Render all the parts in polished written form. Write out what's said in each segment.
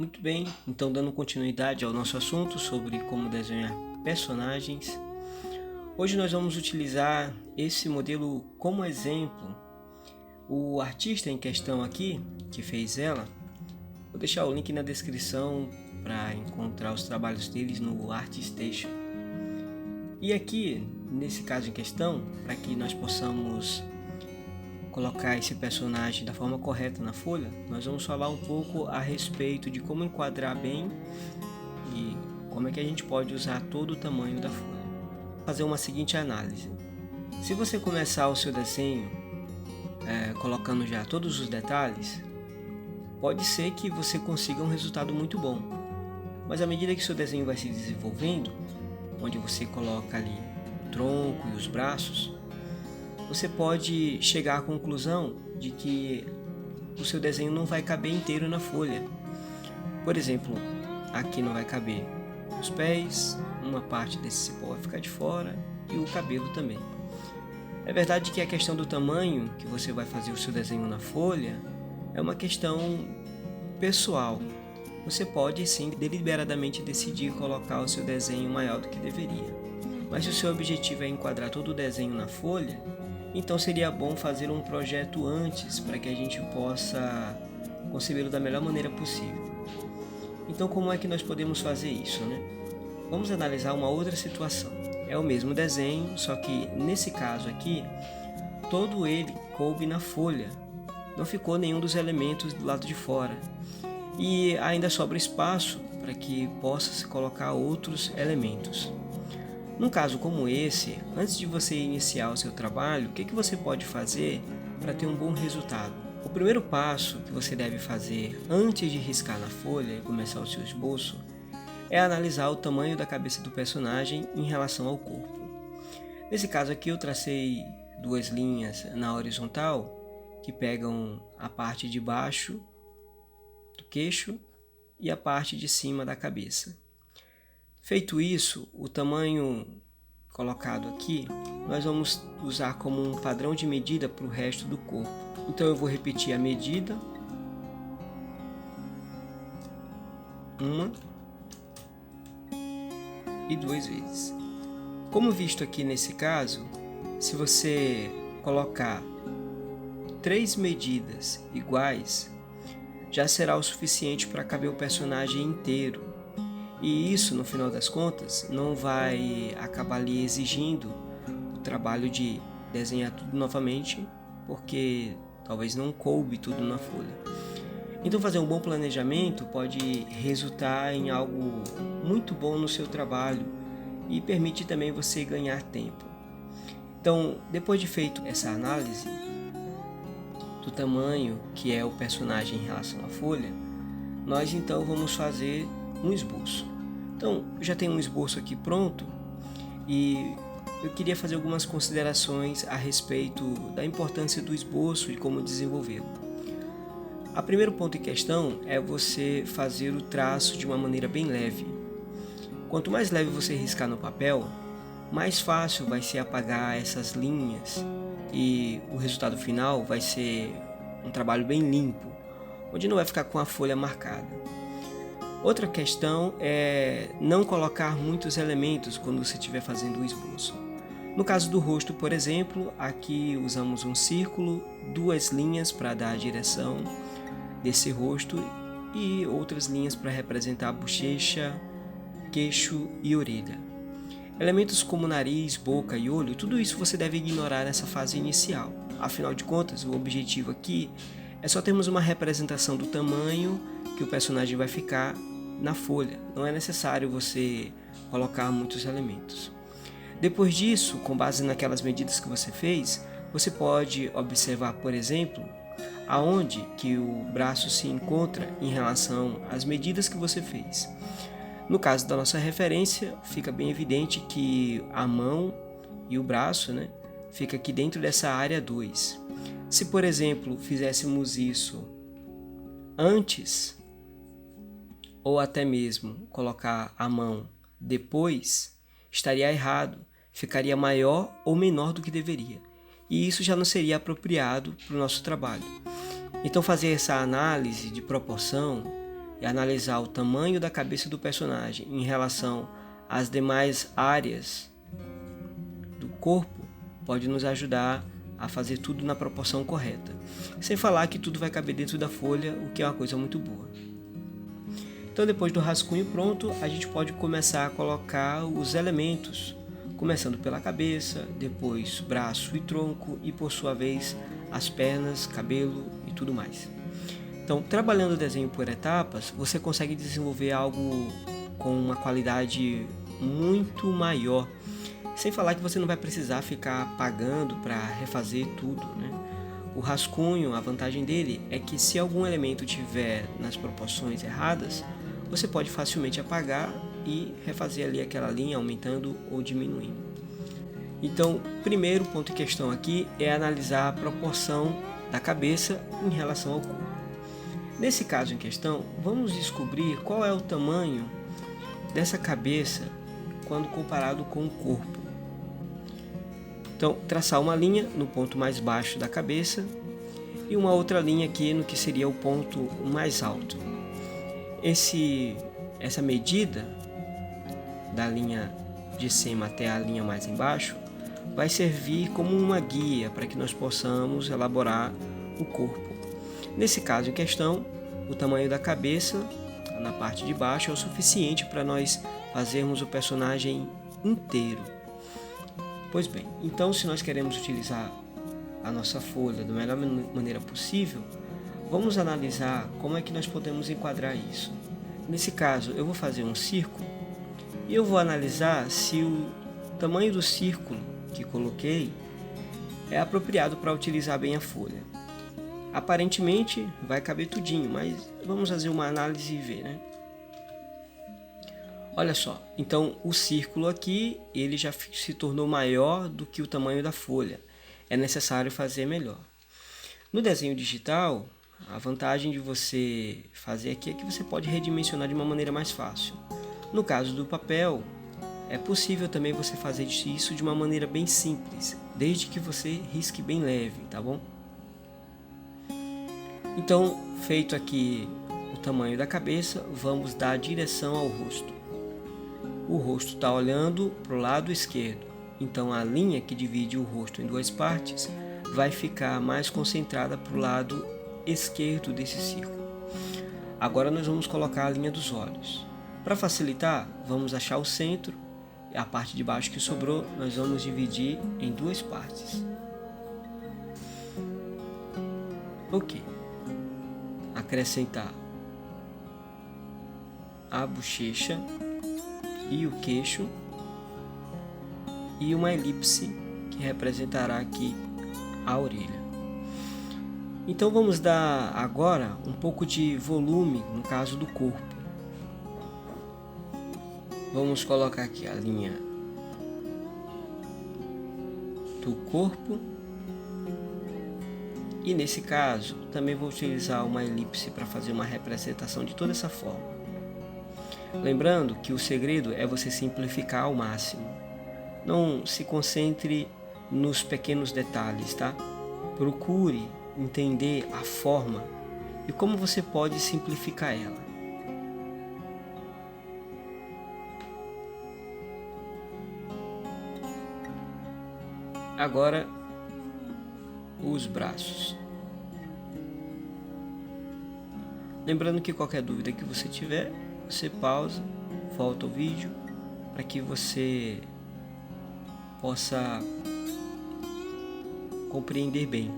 Muito bem, então dando continuidade ao nosso assunto sobre como desenhar personagens, hoje nós vamos utilizar esse modelo como exemplo. O artista em questão aqui, que fez ela, vou deixar o link na descrição para encontrar os trabalhos deles no ArtStation. E aqui, nesse caso em questão, para que nós possamos colocar esse personagem da forma correta na folha, nós vamos falar um pouco a respeito de como enquadrar bem e como é que a gente pode usar todo o tamanho da folha. Fazer uma seguinte análise. Se você começar o seu desenho colocando já todos os detalhes, pode ser que você consiga um resultado muito bom. Mas à medida que seu desenho vai se desenvolvendo, onde você coloca ali o tronco e os braços, você pode chegar à conclusão de que o seu desenho não vai caber inteiro na folha. Por exemplo, aqui não vai caber os pés, uma parte desse cipó vai ficar de fora e o cabelo também. É verdade que a questão do tamanho que você vai fazer o seu desenho na folha é uma questão pessoal. Você pode sim deliberadamente decidir colocar o seu desenho maior do que deveria. Mas se o seu objetivo é enquadrar todo o desenho na folha, então seria bom fazer um projeto antes para que a gente possa concebê-lo da melhor maneira possível. Então como é que nós podemos fazer isso, né? Vamos analisar uma outra situação. É o mesmo desenho, só que nesse caso aqui, todo ele coube na folha. Não ficou nenhum dos elementos do lado de fora. E ainda sobra espaço para que possa se colocar outros elementos. Num caso como esse, antes de você iniciar o seu trabalho, o que você pode fazer para ter um bom resultado? O primeiro passo que você deve fazer antes de riscar na folha e começar o seu esboço é analisar o tamanho da cabeça do personagem em relação ao corpo. Nesse caso aqui eu tracei duas linhas na horizontal que pegam a parte de baixo do queixo e a parte de cima da cabeça. Feito isso, o tamanho colocado aqui, nós vamos usar como um padrão de medida para o resto do corpo. Então eu vou repetir a medida, uma e duas vezes. Como visto aqui nesse caso, se você colocar 3 medidas iguais, já será o suficiente para caber o personagem inteiro. E isso, no final das contas, não vai acabar lhe exigindo o trabalho de desenhar tudo novamente, porque talvez não coube tudo na folha. Então fazer um bom planejamento pode resultar em algo muito bom no seu trabalho e permite também você ganhar tempo. Então, depois de feito essa análise do tamanho que é o personagem em relação à folha, nós então vamos fazer um esboço. Então, eu já tenho um esboço aqui pronto e eu queria fazer algumas considerações a respeito da importância do esboço e como desenvolvê-lo. O primeiro ponto em questão é você fazer o traço de uma maneira bem leve. Quanto mais leve você riscar no papel, mais fácil vai ser apagar essas linhas e o resultado final vai ser um trabalho bem limpo, onde não vai ficar com a folha marcada. Outra questão é não colocar muitos elementos quando você estiver fazendo o esboço. No caso do rosto, por exemplo, aqui usamos um círculo, 2 linhas para dar a direção desse rosto e outras linhas para representar a bochecha, queixo e orelha. Elementos como nariz, boca e olho, tudo isso você deve ignorar nessa fase inicial. Afinal de contas, o objetivo aqui é só termos uma representação do tamanho que o personagem vai ficar na folha. Não é necessário você colocar muitos elementos. Depois disso, com base naquelas medidas que você fez, você pode observar, por exemplo, aonde que o braço se encontra em relação às medidas que você fez. No caso da nossa referência, fica bem evidente que a mão e o braço, fica aqui dentro dessa área 2. Se, por exemplo, fizéssemos isso antes, ou até mesmo colocar a mão depois, estaria errado, ficaria maior ou menor do que deveria. E isso já não seria apropriado para o nosso trabalho. Então fazer essa análise de proporção e analisar o tamanho da cabeça do personagem em relação às demais áreas do corpo pode nos ajudar a fazer tudo na proporção correta. Sem falar que tudo vai caber dentro da folha, o que é uma coisa muito boa. Então, depois do rascunho pronto, a gente pode começar a colocar os elementos, começando pela cabeça, depois braço e tronco e, por sua vez, as pernas, cabelo e tudo mais. Então, trabalhando o desenho por etapas, você consegue desenvolver algo com uma qualidade muito maior. Sem falar que você não vai precisar ficar pagando para refazer tudo, né? O rascunho, a vantagem dele é que se algum elemento tiver nas proporções erradas, você pode facilmente apagar e refazer ali aquela linha, aumentando ou diminuindo. Então, o primeiro ponto em questão aqui é analisar a proporção da cabeça em relação ao corpo. Nesse caso em questão, vamos descobrir qual é o tamanho dessa cabeça quando comparado com o corpo. Então, traçar uma linha no ponto mais baixo da cabeça e uma outra linha aqui no que seria o ponto mais alto. Essa medida da linha de cima até a linha mais embaixo vai servir como uma guia para que nós possamos elaborar o corpo. Nesse caso em questão, o tamanho da cabeça na parte de baixo é o suficiente para nós fazermos o personagem inteiro. Pois bem, então se nós queremos utilizar a nossa folha da melhor maneira possível, vamos analisar como é que nós podemos enquadrar isso. Nesse caso, eu vou fazer um círculo e eu vou analisar se o tamanho do círculo que coloquei é apropriado para utilizar bem a folha. Aparentemente vai caber tudinho, mas vamos fazer uma análise e ver, né? Olha só, então o círculo aqui ele já se tornou maior do que o tamanho da folha. É necessário fazer melhor. No desenho digital, a vantagem de você fazer aqui é que você pode redimensionar de uma maneira mais fácil. No caso do papel, é possível também você fazer isso de uma maneira bem simples, desde que você risque bem leve, tá bom? Então, feito aqui o tamanho da cabeça, vamos dar a direção ao rosto. O rosto está olhando para o lado esquerdo, então a linha que divide o rosto em duas partes vai ficar mais concentrada para o lado esquerdo desse círculo. Agora nós vamos colocar a linha dos olhos. Para facilitar, vamos achar o centro e a parte de baixo que sobrou nós vamos dividir em duas partes. Ok. Acrescentar a bochecha e o queixo e uma elipse que representará aqui a orelha. Então vamos dar agora um pouco de volume no caso do corpo. Vamos colocar aqui a linha do corpo e nesse caso também vou utilizar uma elipse para fazer uma representação de toda essa forma. Lembrando que o segredo é você simplificar ao máximo. Não se concentre nos pequenos detalhes, tá? Procure entender a forma e como você pode simplificar ela. Agora, os braços. Lembrando que qualquer dúvida que você tiver, você pausa, volta o vídeo para que você possa compreender bem.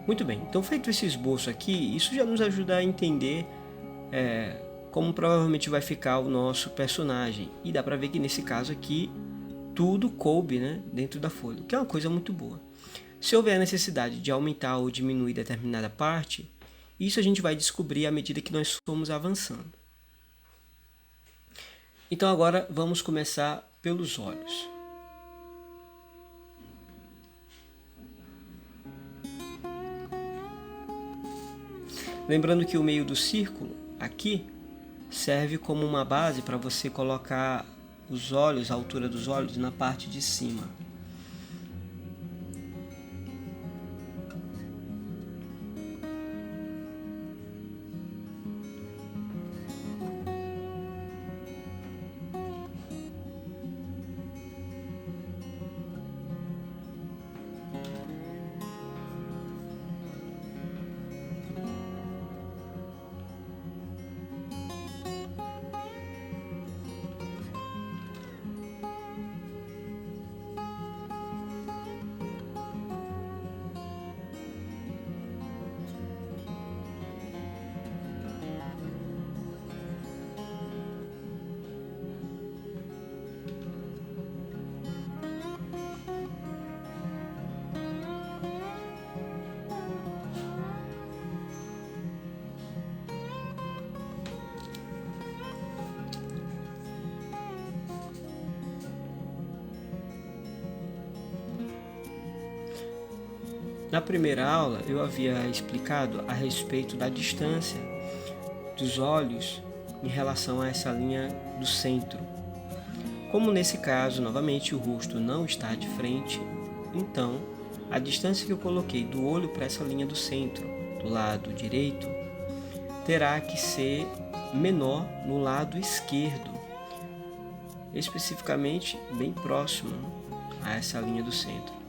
Muito bem, então feito esse esboço aqui, isso já nos ajuda a entender como provavelmente vai ficar o nosso personagem. E dá para ver que nesse caso aqui, tudo coube, né, dentro da folha, o que é uma coisa muito boa. Se houver a necessidade de aumentar ou diminuir determinada parte, isso a gente vai descobrir à medida que nós formos avançando. Então agora vamos começar pelos olhos. Lembrando que o meio do círculo, aqui, serve como uma base para você colocar os olhos, a altura dos olhos, na parte de cima. Na primeira aula eu havia explicado a respeito da distância dos olhos em relação a essa linha do centro. Como nesse caso, novamente, o rosto não está de frente, então a distância que eu coloquei do olho para essa linha do centro, do lado direito, terá que ser menor no lado esquerdo, especificamente bem próximo a essa linha do centro.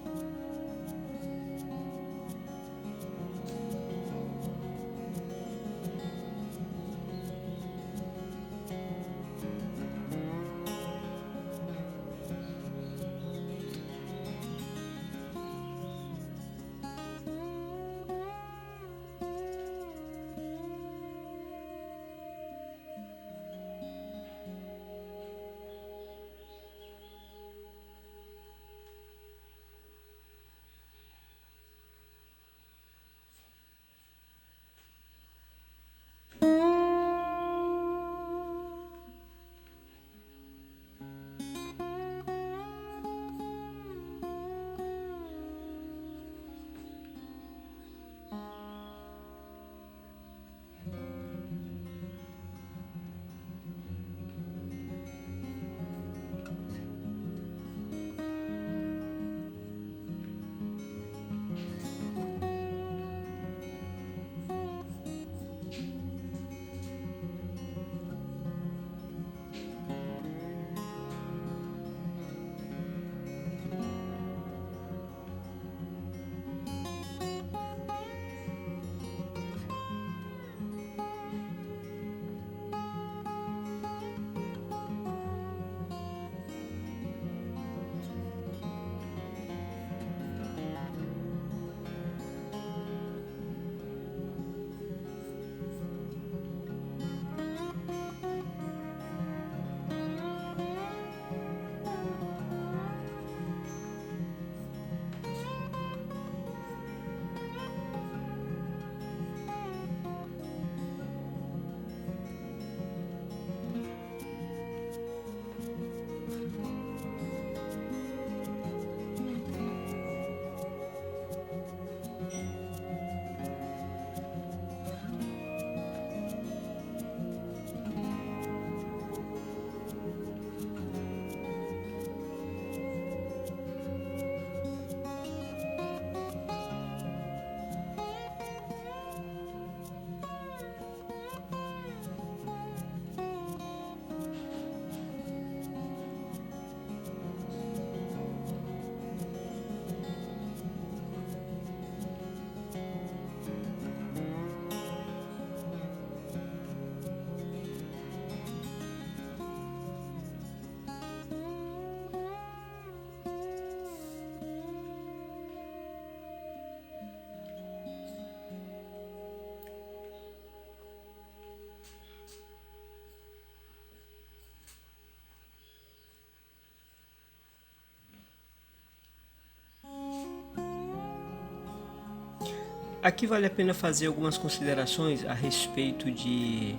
Aqui vale a pena fazer algumas considerações a respeito de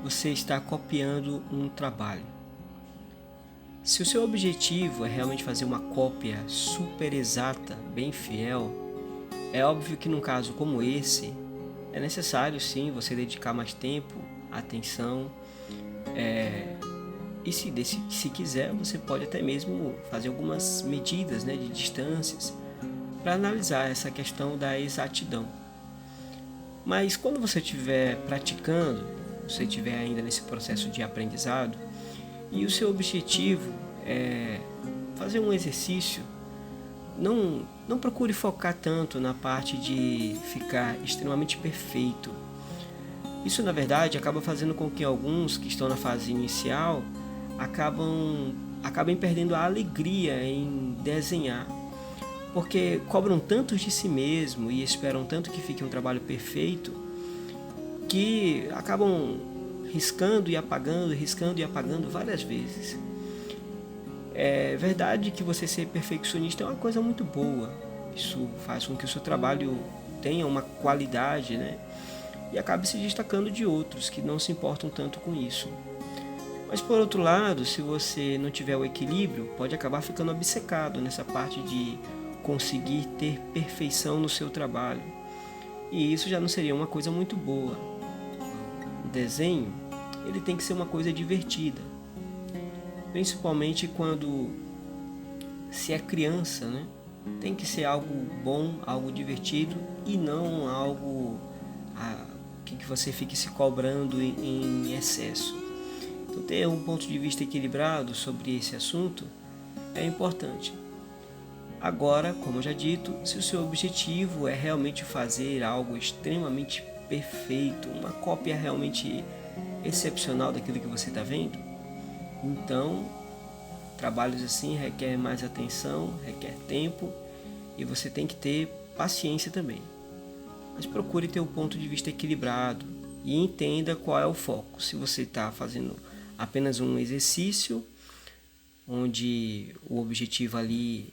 você estar copiando um trabalho. Se o seu objetivo é realmente fazer uma cópia super exata, bem fiel, é óbvio que num caso como esse, é necessário sim você dedicar mais tempo, atenção E se quiser, você pode até mesmo fazer algumas medidas, né, de distâncias para analisar essa questão da exatidão. Mas quando você estiver praticando, você estiver ainda nesse processo de aprendizado e o seu objetivo é fazer um exercício, não procure focar tanto na parte de ficar extremamente perfeito. Isso, na verdade, acaba fazendo com que alguns que estão na fase inicial acabem perdendo a alegria em desenhar, porque cobram tanto de si mesmo e esperam tanto que fique um trabalho perfeito, que acabam riscando e apagando várias vezes. É verdade que você ser perfeccionista é uma coisa muito boa. Isso faz com que o seu trabalho tenha uma qualidade, né? E acabe se destacando de outros que não se importam tanto com isso. Mas por outro lado, se você não tiver o equilíbrio, pode acabar ficando obcecado nessa parte de conseguir ter perfeição no seu trabalho. E isso já não seria uma coisa muito boa. O desenho, ele tem que ser uma coisa divertida. Principalmente quando se é criança, né? Tem que ser algo bom, algo divertido e não algo que você fique se cobrando em excesso. Então, ter um ponto de vista equilibrado sobre esse assunto é importante. Agora, como eu já dito, se o seu objetivo é realmente fazer algo extremamente perfeito, uma cópia realmente excepcional daquilo que você está vendo, então trabalhos assim requer mais atenção, requer tempo e você tem que ter paciência também. Mas procure ter um ponto de vista equilibrado e entenda qual é o foco. Se você está fazendo apenas um exercício, onde o objetivo ali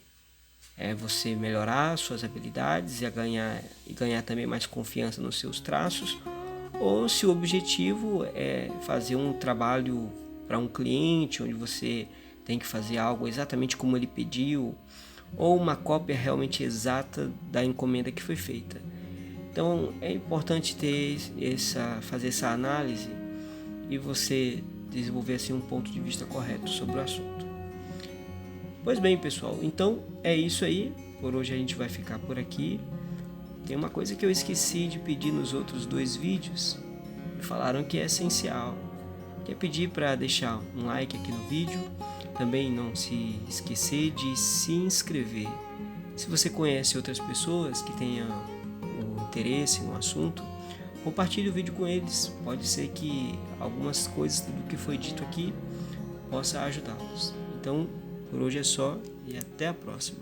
é você melhorar suas habilidades e ganhar também mais confiança nos seus traços, ou se o objetivo é fazer um trabalho para um cliente, onde você tem que fazer algo exatamente como ele pediu, ou uma cópia realmente exata da encomenda que foi feita. Então é importante fazer essa análise e você desenvolver assim um ponto de vista correto sobre o assunto. Pois bem, pessoal, então é isso aí. Por hoje a gente vai ficar por aqui. Tem uma coisa que eu esqueci de pedir nos outros 2 vídeos. Me falaram que é essencial. Que é pedir para deixar um like aqui no vídeo. Também não se esquecer de se inscrever. Se você conhece outras pessoas que tenham o interesse no assunto, compartilhe o vídeo com eles. Pode ser que algumas coisas do que foi dito aqui possa ajudá-los. Então, por hoje é só e até a próxima.